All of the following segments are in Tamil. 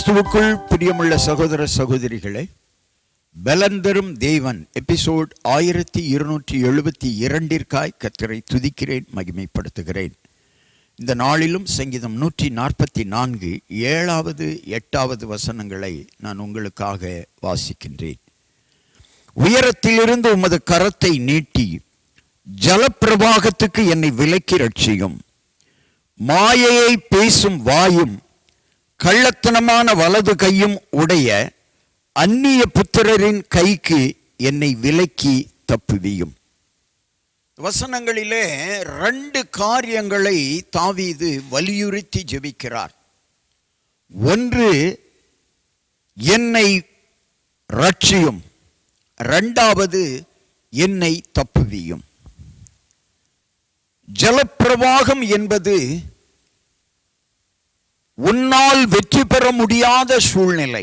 கிறிஸ்துவுக்குள் பிரியமுள்ள சகோதர சகோதரிகளே, பலந்தரும் தேவன் எபிசோட் 1272 கர்த்தரை துதிக்கிறேன், மகிமைப்படுத்துகிறேன். இந்த நாளிலும் சங்கீதம் 144 7வது 8வது வசனங்களை நான் உங்களுக்காக வாசிக்கின்றேன். உயரத்திலிருந்து உமது கரத்தை நீட்டி ஜலப்பிரவாகத்துக்கு என்னை விலக்கி ரட்சியும். மாயையை பேசும் வாயும் கள்ளத்தனமான வலது கையும் உடைய அந்நிய புத்திரரின் கைக்கு என்னை விலக்கி தப்புவியும். வசனங்களிலே 2 காரியங்களை தாவீது வலியுறுத்தி ஜெபிக்கிறார். ஒன்று, என்னை ரட்சியும். 2வது, என்னை தப்புவியும். ஜலப்பிரவாகம் என்பது உன்னால் வெற்றி பெற முடியாத சூழ்நிலை,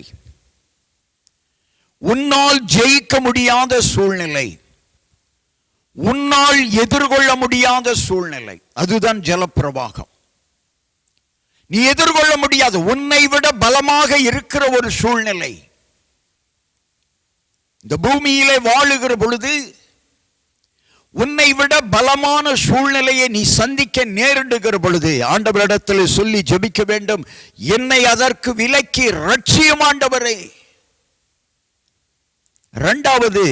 உன்னால் ஜெயிக்க முடியாத சூழ்நிலை, உன்னால் எதிர்கொள்ள முடியாத சூழ்நிலை. அதுதான் ஜலப்பிரவாகம். நீ எதிர்கொள்ள முடியாது, உன்னை விட பலமாக இருக்கிற ஒரு சூழ்நிலை. இந்த பூமியிலே வாழுகிற பொழுது உன்னை விட பலமான சூழ்நிலையை நீ சந்திக்க நேரிடுகிற பொழுது ஆண்டவரிடத்தில் சொல்லி ஜெபிக்க வேண்டும், என்னை அதற்கு விலக்கி ரட்சியும் ஆண்டவரே. 2வது,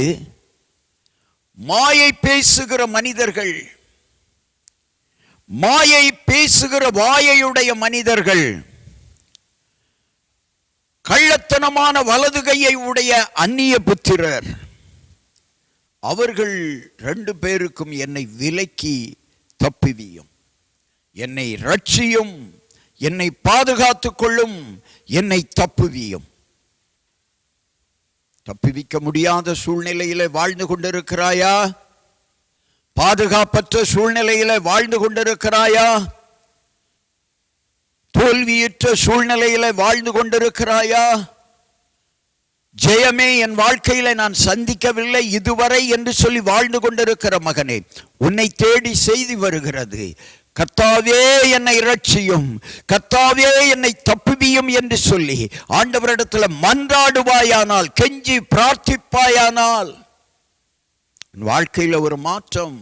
மாயை பேசுகிற மனிதர்கள், மாயை பேசுகிற வாயையுடைய மனிதர்கள், கள்ளத்தனமான வலது கையை உடைய அந்நிய புத்திரர், அவர்கள் 2 பேருக்கும் என்னை விலக்கி தப்புவியும். என்னை ரட்சியும், என்னை பாதுகாத்துக் கொள்ளும், என்னை தப்புவியும். தப்புவிக்க முடியாத சூழ்நிலையில வாழ்ந்து கொண்டிருக்கிறாயா? பாதுகாப்பற்ற சூழ்நிலையில வாழ்ந்து கொண்டிருக்கிறாயா? தோல்வியுற்ற சூழ்நிலையில வாழ்ந்து கொண்டிருக்கிறாயா? ஜெயமே என் வாழ்க்கையில நான் சந்திக்கவில்லை இதுவரை என்று சொல்லி வாழ்ந்து கொண்டிருக்கிற மகனே, உன்னை தேடி செய்தி வருகிறது, கர்த்தாவே என்னை இரட்சியும், கர்த்தாவே என்னை தப்புவியும் என்று சொல்லி ஆண்டவரிடத்தில் மன்றாடுவாயானால், கெஞ்சி பிரார்த்திப்பாயானால், உன் வாழ்க்கையில ஒரு மாற்றம்,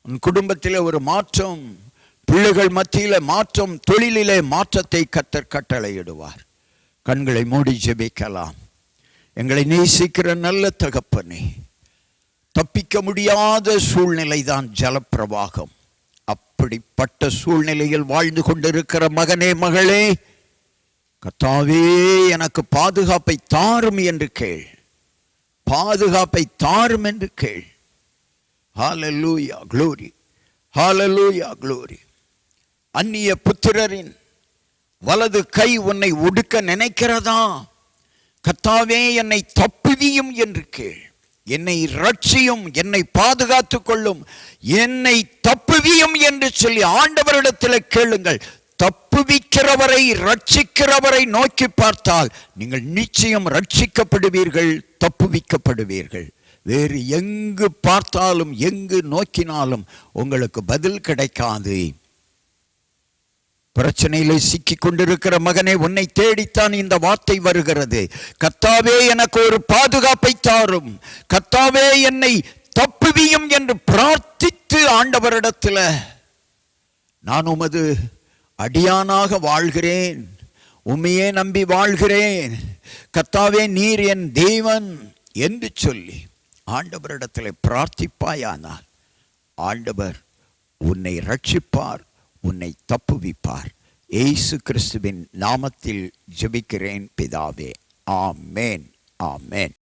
உன் குடும்பத்திலே ஒரு மாற்றம், பிள்ளைகள் மத்தியில மாற்றம், தொழிலிலே மாற்றத்தை கர்த்தர் கட்டளையிடுவார். கண்களை மூடி ஜெபிக்கலாம். எங்களை நேசிக்கிற நல்ல தகப்பனே, தப்பிக்க முடியாத சூழ்நிலை தான் ஜலப்பிரவாகம். அப்படிப்பட்ட சூழ்நிலையில் வாழ்ந்து கொண்டிருக்கிற மகனே, மகளே, கர்த்தாவே எனக்கு பாதுகாப்பை தாரும் என்று கேள், பாதுகாப்பை தாரும் என்று கேள். ஹல்லேலூயா, க்ளோரி, ஹல்லேலூயா, க்ளோரி. அந்நிய புத்திரரின் வலது கை உன்னை ஒடுக்க நினைக்கிறதா? கர்த்தாவே என்னை தப்புவியும் என்று கேள். என்னை ரட்சியும், என்னை பாதுகாத்துக் கொள்ளும், என்னை தப்புவியும் என்று சொல்லி ஆண்டவரிடத்தில் கேளுங்கள். தப்புவிக்கிறவரை, ரட்சிக்கிறவரை நோக்கி பார்த்தால் நீங்கள் நிச்சயம் ரட்சிக்கப்படுவீர்கள், தப்புவிக்கப்படுவீர்கள். வேறு எங்கு பார்த்தாலும், எங்கு நோக்கினாலும் உங்களுக்கு பதில் கிடைக்காது. பிரச்சனையிலே சிக்கி கொண்டிருக்கிற மகனே, உன்னை தேடித்தான் இந்த வார்த்தை வருகிறது. கர்த்தாவே எனக்கு ஒரு பாதுகாப்பை தாரும், கர்த்தாவே என்னை தப்புவியும் என்று பிரார்த்தித்து ஆண்டவரிடத்தில் நான் உமது அடியானாக வாழ்கிறேன், உம்மையே நம்பி வாழ்கிறேன், கர்த்தாவே நீர் என் தேவன் என்று சொல்லி ஆண்டவரிடத்தில் பிரார்த்திப்பாயானால் ஆண்டவர் உன்னை ரட்சிப்பார், உன்னை தப்புவிப்பார். இயேசு கிறிஸ்துவின் நாமத்தில் ஜெபிக்கிறேன் பிதாவே, ஆமென், ஆமென்.